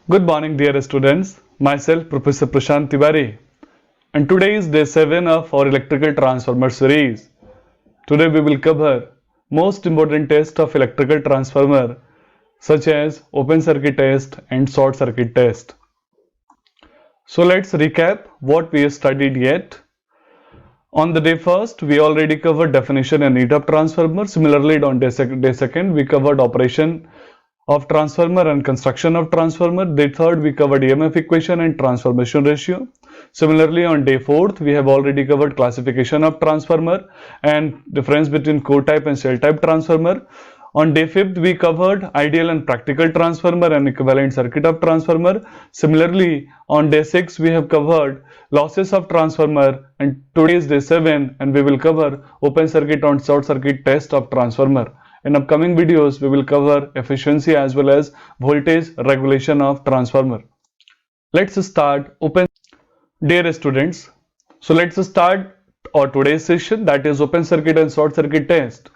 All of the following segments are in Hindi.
Good morning, dear students. Myself, Professor Prashant Tiwari, and today is day 7 of our electrical transformer series. Today we will cover most important tests of electrical transformer such as open circuit test and short circuit test. So let's recap what we have studied yet. On the day first, we already covered definition and need of transformer. Similarly, on day second, we covered operation of transformer and construction of transformer. Day third, we covered EMF equation and transformation ratio. Similarly, on day fourth, we have already covered classification of transformer and difference between core type and cell type transformer. On day fifth, we covered ideal and practical transformer and equivalent circuit of transformer. Similarly, on day 6, we have covered losses of transformer, and today is day 7 and we will cover open circuit and short circuit test of transformer. In upcoming videos, we will cover efficiency as well as voltage regulation of transformer. Let's start open. Dear students, so let's start our today's session, that is open circuit and short circuit test.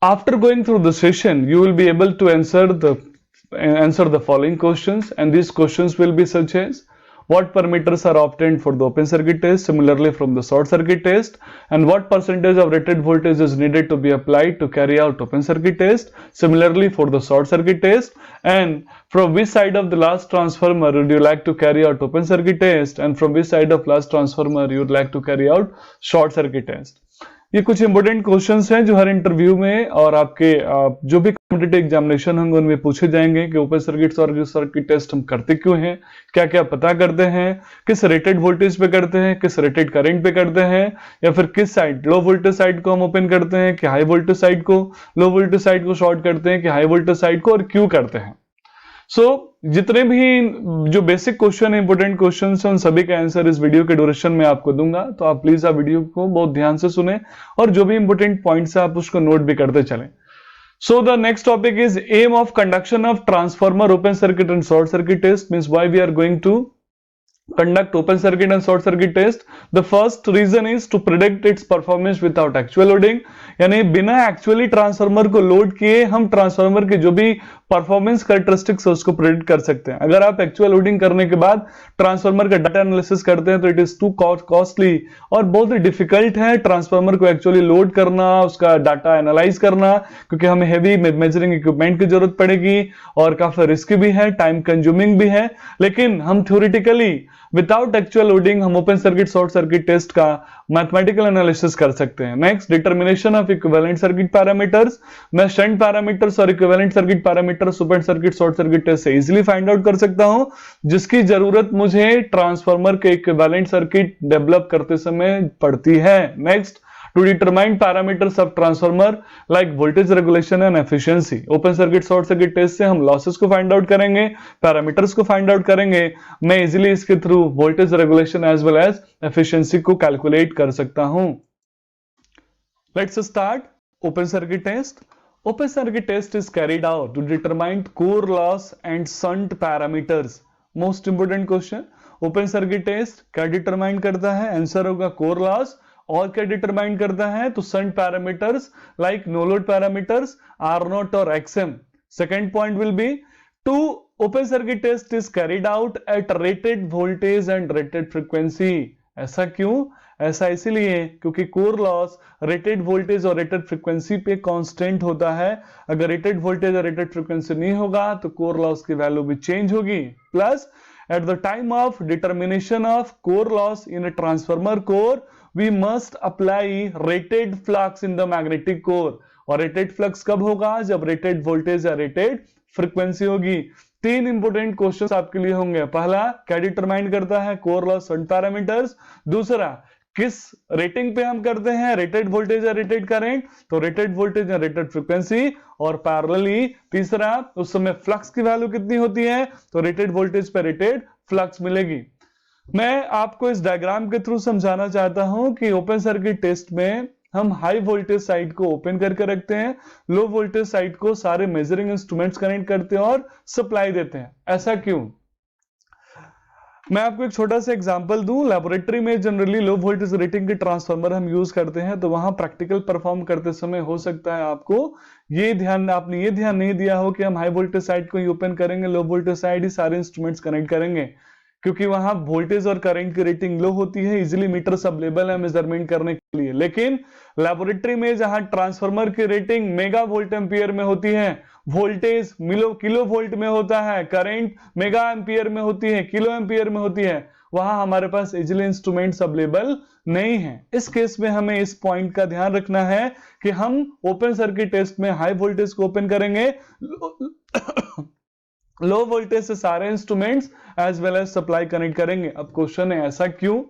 After going through the session, you will be able to answer the following questions, and these questions will be such as what parameters are obtained for the open circuit test, similarly from the short circuit test, and what percentage of rated voltage is needed to be applied to carry out open circuit test, similarly for the short circuit test, and from which side of the last transformer would you like to carry out open circuit test, and from which side of last transformer you would like to carry out short circuit test. ये कुछ इंपॉर्टेंट क्वेश्चंस हैं जो हर इंटरव्यू में और आपके जो भी कॉम्पिटिटिव एग्जामिनेशन होंगे उनमें पूछे जाएंगे कि ओपन सर्किट और सर्किट टेस्ट हम करते क्यों हैं, क्या क्या पता करते हैं, किस रेटेड वोल्टेज पे करते हैं, किस रेटेड करंट पे करते हैं, या फिर किस साइड लो वोल्टेज साइड को हम ओपन करते हैं कि हाई वोल्टेज साइड को, लो वोल्टेज साइड को शॉर्ट करते हैं कि हाई वोल्टेज साइड को, और क्यों करते हैं. जितने भी जो बेसिक क्वेश्चन इंपोर्टेंट क्वेश्चन है उन सभी का आंसर इस वीडियो के ड्यूरेशन में आपको दूंगा, तो आप प्लीज आप वीडियो को बहुत ध्यान से सुने और जो भी इंपोर्टेंट पॉइंट्स है आप उसको नोट भी करते चलें. So the next topic is aim of conduction of transformer open circuit and short circuit test, means why we are going to conduct open circuit and short circuit test. The first reason is to predict its performance without actual loading, यानी बिना एक्चुअली ट्रांसफार्मर को लोड किए हम ट्रांसफार्मर के जो भी परफॉर्मेंस कैरेक्टरिस्टिक्स है उसको प्रेडिक्ट कर सकते हैं. अगर आप एक्चुअल लोडिंग करने के बाद ट्रांसफार्मर का डाटा एनालिसिस करते हैं तो इट इज टू कॉस्टली और बहुत ही डिफिकल्ट है ट्रांसफार्मर को एक्चुअली लोड करना, उसका डाटा एनालाइज करना, क्योंकि हमें हेवी मेजरिंग इक्विपमेंट की जरूरत पड़ेगी और काफी रिस्की भी है, टाइम कंज्यूमिंग भी है. लेकिन हम थ्योरेटिकली विदाउट एक्चुअल लोडिंग हम open circuit short circuit test का मैथमेटिकल एनालिसिस कर सकते हैं. Next, determination of equivalent circuit parameters. मैं शंट पैरामीटर्स और equivalent circuit parameters open circuit short circuit test से इजीली फाइंड आउट कर सकता हूं, जिसकी जरूरत मुझे ट्रांसफार्मर के इक्विवेलेंट सर्किट डेवलप करते समय पड़ती है. Next, to determine parameters of transformer like voltage regulation and efficiency. Open circuit short circuit test से हम लॉसेस को फाइंड आउट करेंगे, पैरामीटर्स को फाइंड आउट करेंगे. मैं इजीली इसके through voltage regulation as well as efficiency को कैलकुलेट कर सकता हूं. Let's start open circuit test. Open circuit test is carried out to determine core loss and shunt parameters. Most important question. Open circuit test क्या डिटरमाइन करता है? आंसर होगा कोर लॉस. और क्या डिटरमाइन करता है? तो shunt parameters like no load parameters R naught और XM. Second point will be to open circuit test is carried out at rated voltage and rated frequency. ऐसा क्यों? ऐसा इसीलिए क्योंकि कोर लॉस रेटेड वोल्टेज और रेटेड फ्रीक्वेंसी पे कांस्टेंट होता है. अगर रेटेड वोल्टेज और रेटेड फ्रीक्वेंसी नहीं होगा तो कोर लॉस की वैल्यू भी चेंज होगी. Plus at the time of determination of core loss in a transformer core we must apply rated flux in the magnetic core. और rated flux कब होगा? जब rated voltage या rated frequency होगी. तीन इंपोर्टेंट क्वेश्चंस आपके लिए होंगे. पहला, क्या डिटरमाइन करता है कोर लॉस शंट पैरामीटर्स. दूसरा, किस रेटिंग पे हम करते हैं, रेटेड वोल्टेज या रेटेड करंट, तो रेटेड वोल्टेज या रेटेड फ्रीक्वेंसी. और पैरेलली तीसरा, उस समय फ्लक्स की वैल्यू कितनी होती है, तो रेटेड वोल्टेज पे रेटेड फ्लक्स मिलेगी. मैं आपको इस डायग्राम के थ्रू समझाना चाहता हूं कि ओपन सर्किट टेस्ट में हम हाई वोल्टेज साइड को ओपन करके रखते हैं, लो वोल्टेज साइड को सारे मेजरिंग इंस्ट्रूमेंट्स कनेक्ट करते हैं और सप्लाई देते हैं. ऐसा क्यों? मैं आपको एक छोटा सा एग्जांपल दूं, लेबोरेटरी में जनरली लो वोल्टेज रेटिंग के ट्रांसफार्मर हम यूज करते हैं, तो वहां प्रैक्टिकल परफॉर्म करते समय हो सकता है आपको आपने ये ध्यान नहीं दिया हो कि हम हाई वोल्टेज साइड को ही ओपन करेंगे, लो वोल्टेज साइड ही सारे इंस्ट्रूमेंट्स कनेक्ट करेंगे, क्योंकि वहां वोल्टेज और करंट की रेटिंग लो होती है, इजिली मीटर्स अवेलेबल है मेजरमेंट करने के लिए। लेकिन लेबोरेटरी में जहां ट्रांसफार्मर की रेटिंग मेगा वोल्ट एम्पियर में होती है, वोल्टेज किलो वोल्ट में होता है, करंट मेगा एम्पियर में होती है, किलो एम्पियर में होती है, वहां हमारे पास इजिली इंस्ट्रूमेंट्स अवेलेबल नहीं है। इस केस में हमें इस पॉइंट का ध्यान रखना है कि हम ओपन सर्किट टेस्ट में हाई वोल्टेज को ओपन करेंगे, लो वोल्टेज से सारे instruments as well as supply connect करेंगे। अब क्वेश्चन है ऐसा क्यों?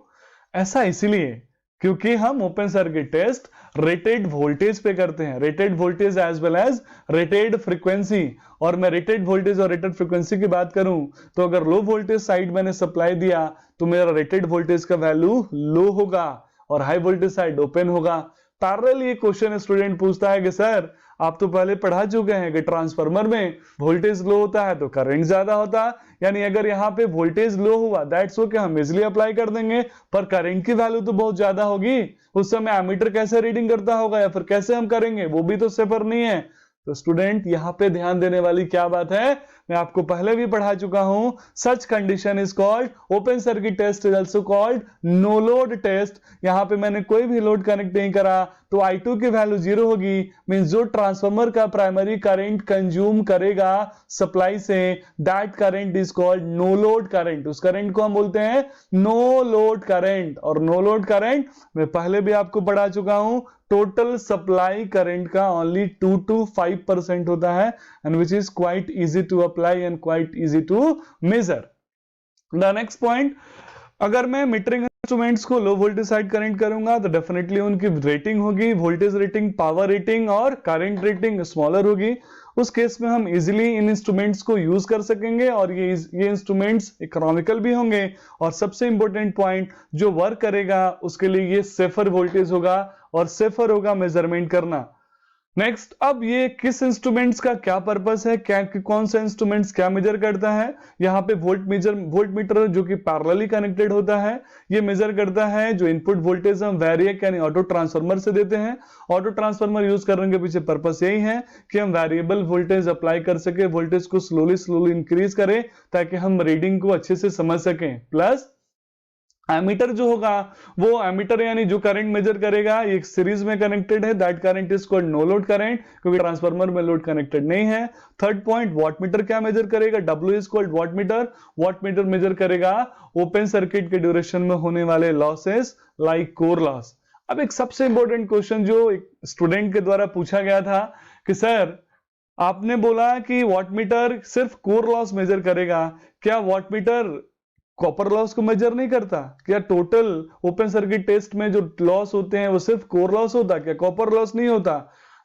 ऐसा इसीलिए क्योंकि हम open circuit test rated voltage पे करते हैं, rated voltage as well as rated frequency. और मैं रेटेड वोल्टेज और रेटेड फ्रीक्वेंसी की बात करूं तो अगर लो वोल्टेज साइड मैंने सप्लाई दिया तो मेरा रेटेड वोल्टेज का वैल्यू लो होगा और हाई वोल्टेज साइड ओपन होगा। पैरेलल ये क्वेश्चन स्टूडेंट पूछता है कि सर आप तो पहले पढ़ा चुके हैं कि ट्रांसफार्मर में वोल्टेज लो होता है तो करंट ज्यादा होता है, यानी अगर यहाँ पे वोल्टेज लो हुआ दैट्स ओके, हम इजिली अप्लाई कर देंगे, पर करंट की वैल्यू तो बहुत ज्यादा होगी, उस समय एमीटर कैसे रीडिंग करता होगा या फिर कैसे हम करेंगे, वो भी तो सेफर नहीं है। तो स्टूडेंट यहां पे ध्यान देने वाली क्या बात है, मैं आपको पहले भी पढ़ा चुका हूं, such condition is called open circuit test is also called no load test. यहां पे मैंने कोई भी लोड कनेक्ट नहीं करा तो I2 की वैल्यू 0 होगी, मींस जो ट्रांसफार्मर का प्राइमरी करंट कंज्यूम करेगा सप्लाई से that current is called no load current. उस करंट को हम बोलते हैं नो लोड करंट। और नो लोड करंट मैं पहले भी आपको पढ़ा चुका हूं, टोटल सप्लाई करंट का ओनली 2 to 5% होता है, and which is quite easy to apply and quite easy to measure. The next point, अगर मैं मीटरिंग इंस्ट्रूमेंट्स को लो वोल्टेज साइड कनेक्ट करूंगा तो डेफिनेटली उनकी रेटिंग होगी, वोल्टेज रेटिंग, पावर रेटिंग और करंट रेटिंग स्मॉलर होगी। उस केस में हम इजीली इन इंस्ट्रूमेंट्स को यूज कर सकेंगे और ये इंस्ट्रूमेंट्स इकोनॉमिकल भी होंगे, और सबसे इंपॉर्टेंट पॉइंट, जो वर्क करेगा उसके लिए ये सेफर वोल्टेज होगा और सेफर होगा मेजरमेंट करना। नेक्स्ट, अब ये किस इंस्ट्रूमेंट्स का क्या पर्पस है, क्या कौन सा इंस्ट्रूमेंट्स क्या मेजर करता है। यहाँ पे वोल्ट मीटर जो कि पैरेलली कनेक्टेड होता है, ये मेजर करता है जो इनपुट वोल्टेज हम वेरिएक यानी ऑटो ट्रांसफार्मर से देते हैं। ऑटो ट्रांसफार्मर यूज करने के पीछे पर्पस यही है कि हम वेरिएबल वोल्टेज अप्लाई कर सके, वोल्टेज को स्लोली इंक्रीज करें ताकि हम रीडिंग को अच्छे से समझ सकें। प्लस एमीटर जो होगा वो एमीटर यानी जो करंट मेजर करेगा ये सीरीज में कनेक्टेड है, that current is called no load current, क्योंकि ट्रांसफार्मर में लोड कनेक्टेड नहीं है। थर्ड पॉइंट, वॉट मीटर क्या मेजर करेगा, W is called watt meter. Watt metre measure करेगा ओपन सर्किट के ड्यूरेशन में होने वाले लॉसेस लाइक कोर लॉस। अब एक सबसे इंपॉर्टेंट क्वेश्चन जो एक स्टूडेंट के द्वारा पूछा गया था कि सर आपने बोला कि वॉट मीटर सिर्फ कोर लॉस मेजर करेगा, क्या वॉट मीटर कॉपर लॉस को मेजर नहीं करता? क्या टोटल ओपन सर्किट टेस्ट में जो लॉस होते हैं वो सिर्फ कोर लॉस होता, क्या कॉपर लॉस नहीं होता?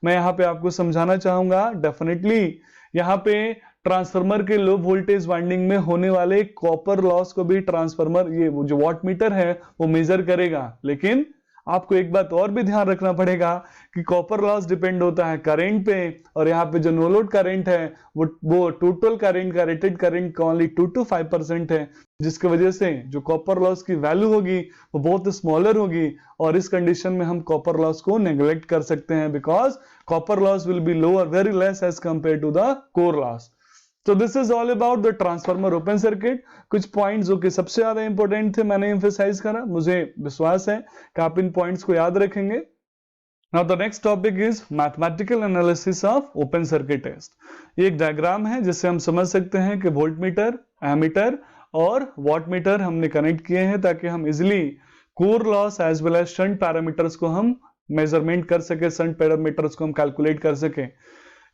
मैं यहां पे आपको समझाना चाहूंगा, डेफिनेटली यहां पे ट्रांसफार्मर के लो वोल्टेज वाइंडिंग में होने वाले कॉपर लॉस को भी ट्रांसफार्मर ये जो वॉट मीटर है वो मेजर करेगा। लेकिन आपको एक बात और भी ध्यान रखना पड़ेगा कि कॉपर लॉस डिपेंड होता है करंट पे, और यहाँ पे जो नो लोड करंट है वो टोटल करंट का रेटेड करंट का ओनली 2 to 5% है, जिसकी वजह से जो कॉपर लॉस की वैल्यू होगी वो बहुत स्मॉलर होगी, और इस कंडीशन में हम कॉपर लॉस को नेग्लेक्ट कर सकते हैं because copper loss will be lower, very less as compare to the core loss. तो this is all about the transformer open circuit. कुछ पॉइंट्स जो कि सबसे ज्यादा इंपॉर्टेंट थे मैंने एम्फेसाइज करा, मुझे विश्वास है कि आप इन पॉइंट्स को याद रखेंगे। Now the next topic is mathematical analysis of open circuit test. ये एक डायग्राम है जिससे हम समझ सकते हैं कि वोल्ट मीटर, एमीटर और वॉट मीटर हमने कनेक्ट किए हैं ताकि हम easily core loss as well as shunt parameters को हम मेजरमेंट कर सके, शंट पैरामीटर्स को हम कैलकुलेट कर सके।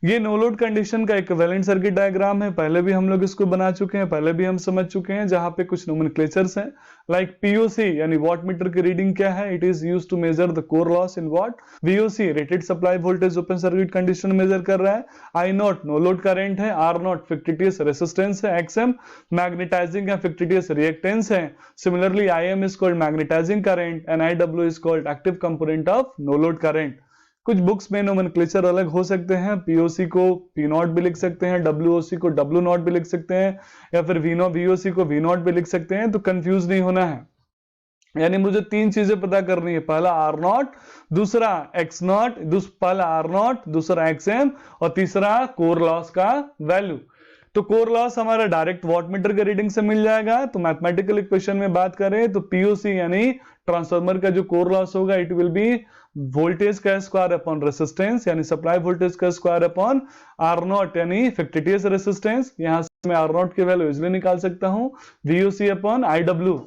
ये नो लोड कंडीशन का इक्विवेलेंट सर्किट डायग्राम है, पहले भी हम लोग इसको बना चुके हैं, पहले भी हम समझ चुके हैं, जहां पे कुछ नोमेनक्लेचर्स हैं लाइक POC यानी वॉट मीटर की रीडिंग क्या है, it is used to measure the core loss in watt. VOC rated supply voltage open circuit condition measure कर रहा है। I0 नो लोड करंट है, R0 फिक्टिटियस रेसिस्टेंस है, XM मैग्नेटाइजिंग या फिक्टिटियस रिएक्टेंस है। Similarly IM is called magnetising current and IW is called active component of no load current. कुछ बुक्स में नोमेनक्लेचर अलग हो सकते हैं, पीओसी को पी नॉट भी लिख सकते हैं, डब्ल्यूओसी को डब्ल्यू नॉट भी लिख सकते हैं, या फिर वीओसी को वी नॉट भी लिख सकते हैं, तो कंफ्यूज नहीं होना है। यानी मुझे तीन चीजें पता करनी है, पहला आर नॉट, दूसरा एक्स नॉट, पहला आर नॉट, दूसरा एक्सएम, और तीसरा कोर लॉस का वैल्यू। तो कोर लॉस हमारा डायरेक्ट वॉटमीटर के रीडिंग से मिल जाएगा। तो मैथमेटिकल इक्वेशन में बात करें तो पीओसी यानी ट्रांसफार्मर का जो कोर लॉस होगा, इट विल बी वोल्टेज का स्क्वायर अपॉन रेसिस्टेंस, यानी सप्लाई वोल्टेज का स्क्वायर अपॉन आर नॉट यानी फ़िक्टिटियस रेसिस्टेंस। यहां से मैं आर नॉट की वैल्यू इजिली निकाल सकता हूं, वीओसी अपॉन आई डब्ल्यू।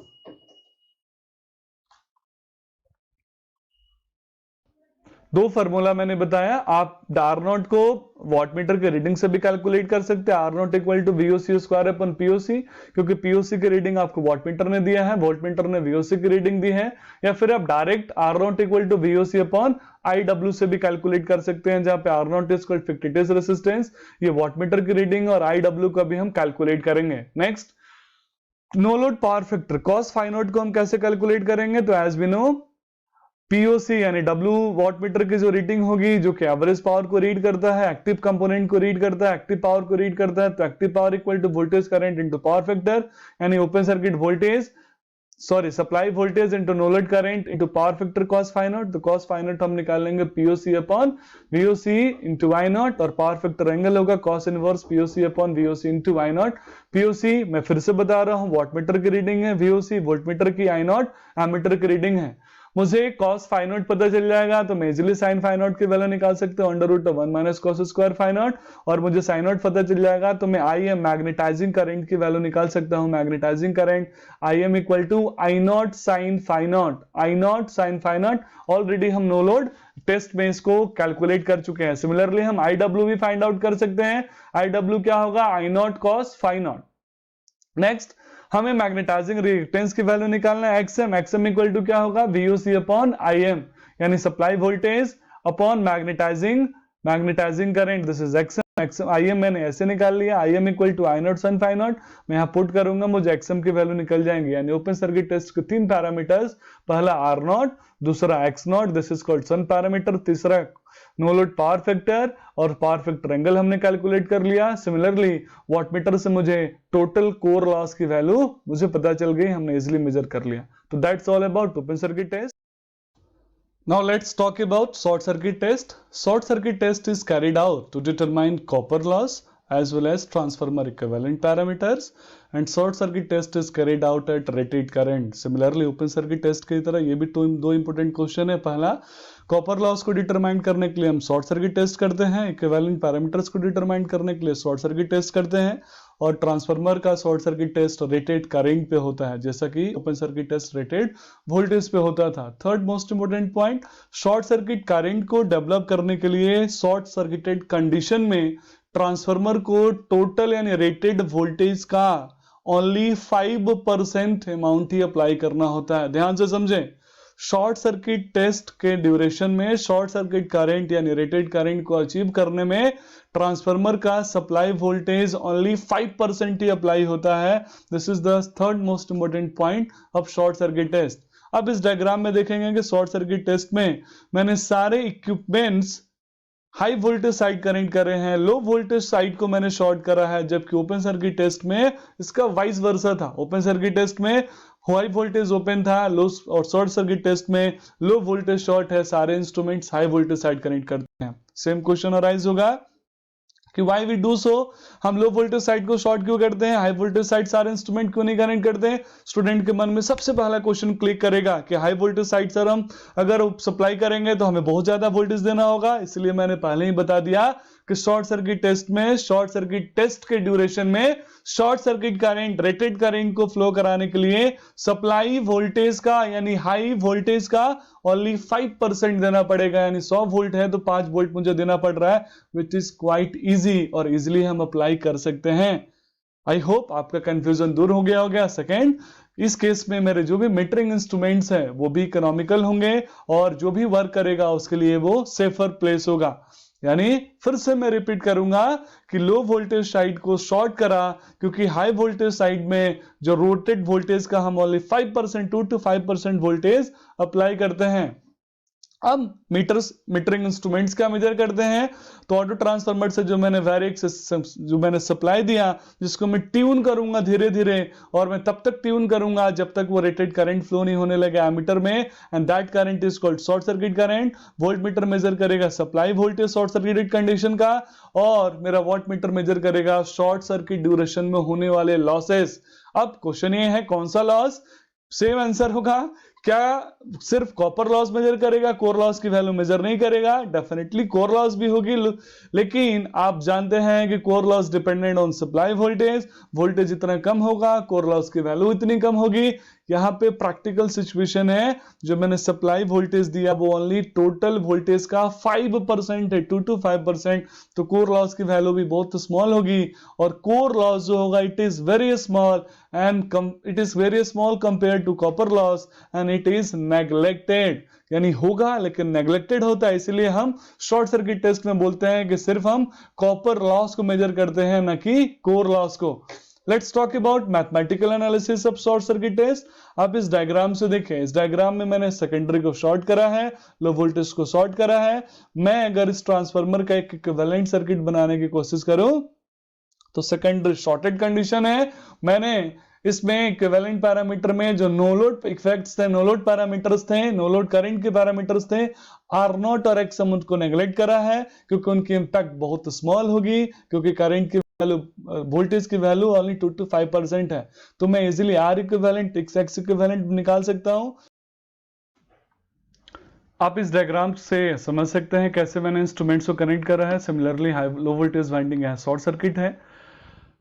दो फार्मूला मैंने बताया, आप आर नॉट को वॉटमीटर के रीडिंग से भी कैलकुलेट कर सकते हैं, R naught equal to VOC square upon POC, क्योंकि पीओसी की रीडिंग आपको वॉटमीटर ने दिया है, वॉटमीटर ने वीओसी की रीडिंग दी है। या फिर आप direct R naught equal to VOC upon I W से भी कैलकुलेट कर सकते हैं, जहां पे R naught is called fictitious resistance, ये वॉटमीटर की रीडिंग, और आई डब्ल्यू का भी हम कैलकुलेट करेंगे। Next, no load power factor cos phi naught को हम कैसे कैलकुलेट करेंगे? तो एज वी नो पीओसी यानी डब्ल्यू वॉटमीटर की जो रीडिंग होगी, जो कि एवरेज पावर को रीड करता है, एक्टिव कंपोनेंट को रीड करता है, एक्टिव पावर को रीड करता है, तो active power equal to voltage current into power factor, यानी open circuit voltage supply voltage into no load current into power factor cos phi naught. तो कॉस फाई नॉट हम निकाल लेंगे POC upon VOC into I naught, और पावर फैक्टर एंगल होगा cos inverse POC upon VOC into I naught. POC मैं फिर से बता रहा हूं वॉटमीटर की रीडिंग है, वीओसी वोल्टमीटर की, आई नॉट एमीटर की रीडिंग है। मुझे कॉस फाई नॉट पता चल जाएगा तो मैं इजिली साइन फाई नॉट की वैल्यू निकाल सकता हूं, under root of 1 minus cos square phi naught. और मुझे साइन नॉट पता चल जाएगा तो मैं आई एम मैग्नेटाइजिंग करंट की वैल्यू निकाल सकता हूं, magnetising current I M equal to I naught sine phi naught, I naught sine phi naught. Already हम नो लोड टेस्ट में इसको कैलकुलेट कर चुके हैं। सिमिलरली हम आई डब्ल्यू भी फाइंड आउट कर सकते हैं, आई डब्ल्यू क्या होगा, I naught cos phi naught. Next, हमें मैग्नेटाइजिंग रिएक्टेंस की वैल्यू निकालना है, एक्सएम, एक्सएम इक्वल टू क्या होगा, वीओसी अपॉन आईएम, यानी supply voltage upon magnetising current, this is XM. XM IM मैंने ऐसे निकाल लिया, IM equal to I naught sin phi naught, मैं यहां पुट करूंगा, मुझे एक्सएम की वैल्यू निकल जाएंगी। यानी ओपन सर्किट टेस्ट के तीन पैरामीटर्स, पहला आर नॉट, दूसरा X naught, this is called shunt parameter, तीसरा नो लोड पावर फैक्टर, और पावर फैक्टर एंगल हमने कैलकुलेट कर लिया। सिमिलरली वॉटमीटर से मुझे टोटल कोर लॉस की वैल्यू मुझे पता चल गई, हमने इजिली मेजर कर लिया। तो that's all about open circuit test. Now let's talk about short circuit test. Short circuit test is carried out to determine copper loss as well as transformer equivalent parameters, and short circuit test is carried out at rated current. Similarly open circuit test की तरह ये भी दो important question है। पहला, कॉपर लॉस को डिटरमाइन करने के लिए हम शॉर्ट सर्किट टेस्ट करते हैं, इक्विवेलेंट पैरामीटर्स को डिटरमाइन करने के लिए शॉर्ट सर्किट टेस्ट करते हैं, और ट्रांसफार्मर का short circuit test rated current पे होता है, जैसा कि open circuit test rated voltage पे होता था। Third most important point, short circuit current को डेवलप करने के लिए शॉर्ट सर्किटेड कंडीशन में ट्रांसफार्मर को टोटल यानी रेटेड वोल्टेज का ओनली 5% अमाउंट ही अप्लाई करना होता है। ध्यान से समझें, शॉर्ट सर्किट टेस्ट के ड्यूरेशन में शॉर्ट सर्किट करंट यानी रेटेड करंट को अचीव करने में ट्रांसफार्मर का सप्लाई वोल्टेज ओनली 5% ही अप्लाई होता है। This is the third most important point of short circuit test. अब इस डायग्राम में देखेंगे कि शॉर्ट सर्किट टेस्ट में मैंने सारे equipments high voltage side connect करे हैं, लो वोल्टेज साइड को मैंने शॉर्ट करा है, जबकि ओपन सर्किट टेस्ट में इसका वाइस वर्सा था। ओपन सर्किट टेस्ट में हाई वोल्टेज ओपन था, लो और शॉर्ट सर्किट टेस्ट में लो वोल्टेज शॉर्ट है, सारे instruments high voltage side connect करते हैं। सेम क्वेश्चन अराइज होगा कि वाई वी डू सो, हम लो वोल्टेज साइड को शॉर्ट क्यों करते हैं, हाई वोल्टेज साइड सारे इंस्ट्रूमेंट क्यों नहीं कनेक्ट करते हैं। स्टूडेंट के मन में सबसे पहला क्वेश्चन क्लिक करेगा कि हाई वोल्टेज साइड सर हम अगर सप्लाई करेंगे तो हमें बहुत ज्यादा वोल्टेज देना होगा, इसलिए मैंने पहले ही बता दिया कि शॉर्ट सर्किट टेस्ट में शॉर्ट सर्किट टेस्ट के ड्यूरेशन में short circuit current rated current को फ्लो कराने के लिए सप्लाई वोल्टेज का यानी हाई वोल्टेज का ओनली 5% देना पड़ेगा, यानी 100 वोल्ट है तो 5 वोल्ट मुझे देना पड़ रहा है, विच इज क्वाइट इजी और इजिली हम अप्लाई कर सकते हैं। आई होप आपका कंफ्यूजन दूर हो गया होगा। सेकेंड, इस केस में मेरे जो भी मीटरिंग इंस्ट्रूमेंट्स हैं वो भी इकोनॉमिकल होंगे और जो भी वर्क करेगा उसके लिए वो सेफर प्लेस होगा। यानी फिर से मैं रिपीट करूंगा कि लो वोल्टेज साइड को शॉर्ट करा क्योंकि हाई वोल्टेज साइड में जो रोटेड वोल्टेज का हम ओनली 5% 2 to 5% वोल्टेज अप्लाई करते हैं। अब मीटरिंग इंस्ट्रूमेंट्स क्या मेजर करते हैं, तो ऑटो ट्रांसफार्मर से जो मैंने जो मैंने सप्लाई दिया, जिसको मैं ट्यून करूंगा धीरे धीरे, और मैं तब तक ट्यून करूंगा जब तक वो रेटेड करंट फ्लो नहीं होने लगे एमीटर में, and that current is called short circuit current. Voltmeter measure करेगा supply voltage short circuited condition का, और मेरा वॉट मीटर मेजर करेगा शॉर्ट सर्किट ड्यूरेशन में होने वाले लॉसेस। अब क्वेश्चन ये है कौन सा लॉस, सेम आंसर होगा। क्या सिर्फ कॉपर लॉस मेजर करेगा, कोर लॉस की वैल्यू मेजर नहीं करेगा? डेफिनेटली कोर लॉस भी होगी, लेकिन आप जानते हैं कि core loss dependent on supply voltage. Voltage जितना कम होगा कोर लॉस की वैल्यू इतनी कम होगी। यहां पे प्रैक्टिकल सिचुएशन है, जो मैंने सप्लाई वोल्टेज दिया वो ओनली टोटल वोल्टेज का 5% है, 2 to 5%, तो कोर लॉस की वैल्यू भी बहुत स्मॉल होगी। और कोर लॉस जो होगा it is very small, and it is very small compare to copper loss, and it is neglected, यानी होगा लेकिन नेग्लेक्टेड होता है। इसलिए हम शॉर्ट सर्किट टेस्ट में बोलते हैं कि सिर्फ हम कॉपर लॉस को मेजर करते हैं, न कि कोर लॉस को। Let's talk about mathematical analysis of short circuit test. आप इस डायग्राम से देखें, इस डायग्राम में मैंने सेकेंडरी को शॉर्ट करा है, लो वोल्टेज को शॉर्ट करा है। मैं अगर इस ट्रांसफार्मर का एक इक्विवेलेंट सर्किट बनाने की कोशिश करूं, तो सेकेंडरी शॉर्टेड कंडीशन है। मैंने इसमें इक्विवेलेंट पैरामीटर में जो नो लोड इफेक्ट्स थे, नो लोड पैरामीटर्स थे, नो लोड करंट के पैरामीटर्स थे, आर नॉट और एक्स हम उनको नेग्लेक्ट करा है, क्योंकि उनकी इंपैक्ट बहुत स्मॉल होगी, क्योंकि करंट की वैल्यू, वोल्टेज की वैल्यू ओनली 2 to 5% है। तो मैं easily R equivalent X equivalent निकाल सकता हूं। आप इस डायग्राम से समझ सकते हैं कैसे मैंने इंस्ट्रूमेंट्स को कनेक्ट करा है। Similarly high low voltage winding है, शॉर्ट सर्किट है।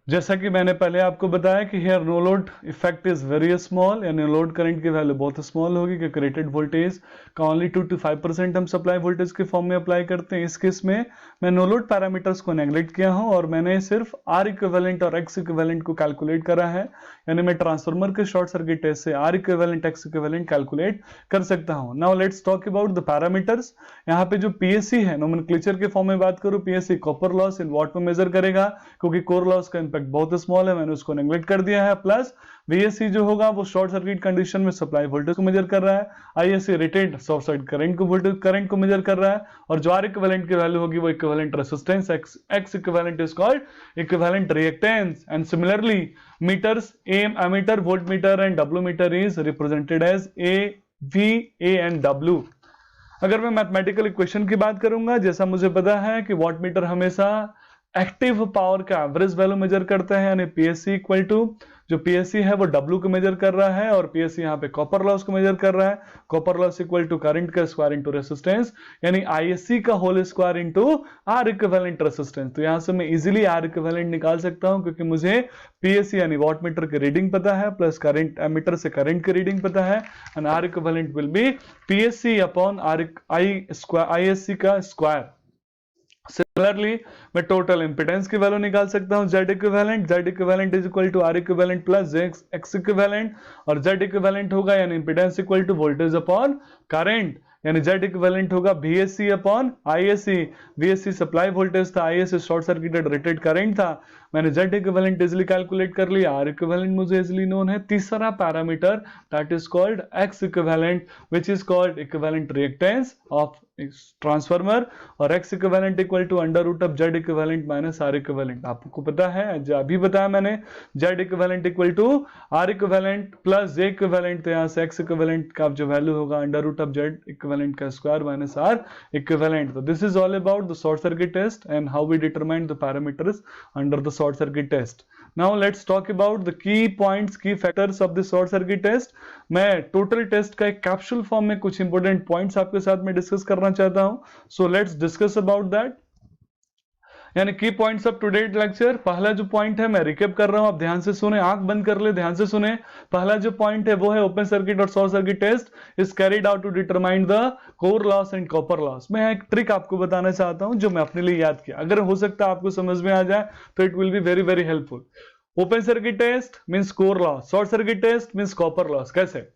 जैसा कि मैंने पहले आपको बताया कि here no load effect is very small, यानी लोड करंट की वैल्यू बहुत स्मॉल होगी, क्योंकि रेटेड वोल्टेज का ओनली 2 to 5% हम सप्लाई वोल्टेज के फॉर्म में अप्लाई करते हैं। इस केस में मैं नो लोड पैरामीटर्स को नेग्लेक्ट किया हूं, और मैंने सिर्फ आर इक्विवेलेंट और एक्स इक्विवेलेंट को कैलकुलेट करा है, यानी मैं ट्रांसफार्मर के शॉर्ट सर्किट टेस्ट से R equivalent X equivalent calculate कर सकता हूं। Now let's talk about the parameters. यहाँ पे जो पीएससी है, नोमेनक्लेचर के फॉर्म में बात करूं, PSC copper loss in what में मेजर करेगा, क्योंकि कोर लॉस का इंपैक्ट बहुत स्मॉल है, मैंने उसको नेग्लेक्ट कर दिया है। प्लस वीएससी जो होगा वो शॉर्ट सर्किट कंडीशन में सप्लाई वोल्टेज को मेजर कर रहा है। ISC rated short circuit current को वोल्टेज करंट को मेजर कर रहा है, और जो आर इक्विवेलेंट की वैल्यू होगी वो equivalent resistance, X equivalent is called equivalent reactance. And similarly meters, ammeter, volt meter and W meter is represented as A, V, A and W. अगर मैं मैथमेटिकल इक्वेशन की बात करूंगा, जैसा मुझे पता है कि वॉट मीटर हमेशा एक्टिव पावर का एवरेज वैल्यू मेजर करता है, यानी पीएससी इक्वल टू, जो पीएससी है वो डब्ल्यू को मेजर कर रहा है, और पीएससी यहाँ पे कॉपर लॉस को मेजर कर रहा है। Copper loss equal to current का स्क्वायर इंटू रेसिस्टेंस, यानी आईएससी का whole square into R equivalent resistance. तो यहां से मैं इजीली आर इक्विवेलेंट निकाल सकता हूं, क्योंकि मुझे पीएससी यानी वॉट मीटर की रीडिंग पता है, प्लस करंट एमीटर से करंट की रीडिंग पता है, and R equivalent will be PSC upon ISC का स्क्वायर। सिमिलरली मैं टोटल इंपेडेंस की वैल्यू निकाल सकता हूं, Z equivalent is equal to R equivalent plus X equivalent, और Z इक्विवेलेंट होगा यानी impedance equal to voltage upon current, यानी Z इक्विवेलेंट होगा VSC upon ISC। VSC supply voltage था, ISC short circuited rated current था। मैंने Z इक्विवेलेंट इजीली कैलकुलेट कर लिया, R इक्विवेलेंट मुझे इजीली नोन है। तीसरा parameter that is called X equivalent, which is called equivalent reactance of transformer, और X equivalent equal to under root of Z equivalent minus R equivalent. आपको पता है, जो अभी बताया मैंने, Z equivalent equal to R equivalent plus J equivalent, तो यहां से X इक्विवेलेंट का जो वैल्यू होगा under root of Z equivalent का स्क्वायर माइनस R इक्विवेलेंट। तो this is all about the short circuit test and how we determine the parameters under the short circuit test. Now let's talk about the key points, key factors of the short circuit test. मैं टोटल टेस्ट का एक कैप्सूल फॉर्म में कुछ इंपॉर्टेंट पॉइंट्स आपके साथ में डिस्कस करना चाहता हूं, so let's discuss about that, यानी की पॉइंट्स ऑफ टुडेज लेक्चर। पहला जो पॉइंट है मैं रिकेप कर रहा हूं, आप ध्यान से सुने, आंख बंद कर ले, ध्यान से सुने। पहला जो पॉइंट है वो है ओपन सर्किट और short circuit test is carried out to determine the core loss and copper loss. मैं एक ट्रिक आपको बताना चाहता हूं जो मैं अपने लिए याद किया, अगर हो सकता है आपको समझ में आ जाए तो it will be very very helpful. Open circuit test means core loss, short circuit test means copper loss. कैसे?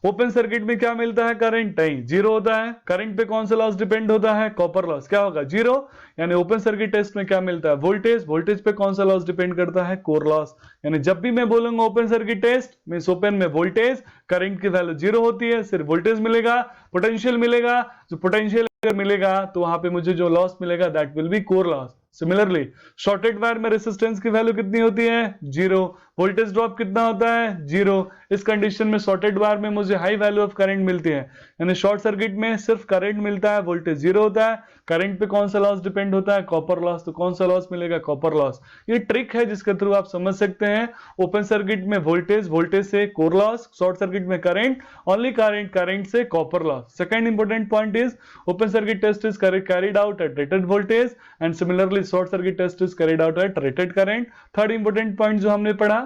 ओपन सर्किट में क्या मिलता है? करंट नहीं, जीरो होता है। करंट पे कौन सा लॉस डिपेंड होता है? Copper loss. क्या होगा? जीरो। यानी ओपन सर्किट टेस्ट में क्या मिलता है? वोल्टेज। वोल्टेज पे कौन सा लॉस डिपेंड करता है? Core loss. यानी जब भी मैं बोलूंगा open circuit test means open में वोल्टेज, करंट की वैल्यू जीरो होती है, सिर्फ वोल्टेज मिलेगा, पोटेंशियल मिलेगा। जो पोटेंशियल अगर मिलेगा तो वहां पे मुझे जो लॉस मिलेगा that will be core loss. Similarly shorted wire में रेसिस्टेंस की वैल्यू कितनी होती है? जीरो। वोल्टेज ड्रॉप कितना होता है? जीरो। इस कंडीशन में शॉर्टेड वायर में मुझे हाई वैल्यू ऑफ करंट मिलती है। यानी शॉर्ट सर्किट में सिर्फ करंट मिलता है, वोल्टेज जीरो होता है। करंट पे कौन सा लॉस डिपेंड होता है? Copper loss. तो कौन सा लॉस मिलेगा? Copper loss. ये ट्रिक है जिसके थ्रू आप समझ सकते हैं ओपन सर्किट में वोल्टेज, वोल्टेज से कोर लॉस, शॉर्ट सर्किट में करंट, ओनली करंट, करंट से copper loss. Second important point is open circuit test is carried out at rated voltage and similarly short circuit test is carried out at rated current. Third important point जो हमने पढ़ा,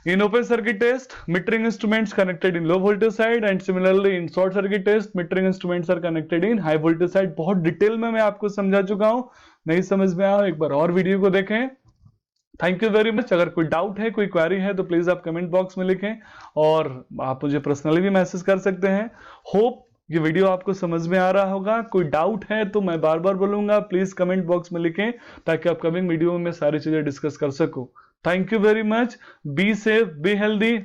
in open circuit test metering instruments connected in low voltage side and similarly in short circuit test metering instruments are connected in high voltage side। बहुत डिटेल में मैं आपको समझा चुका हूं, नहीं समझ में आया एक बार और वीडियो को देखें। Thank you very much. अगर कोई डाउट है, कोई क्वेरी है तो प्लीज आप कमेंट बॉक्स में लिखें और आप मुझे पर्सनली भी मैसेज कर सकते हैं। होप ये वीडियो आपको समझ में आ रहा होगा। कोई डाउट है तो मैं बार बार बोलूंगा, प्लीज कमेंट बॉक्स में लिखें ताकि अपकमिंग वीडियो में मैं सारी चीजें डिस्कस कर सकूं। Thank you very much. Be safe, be healthy.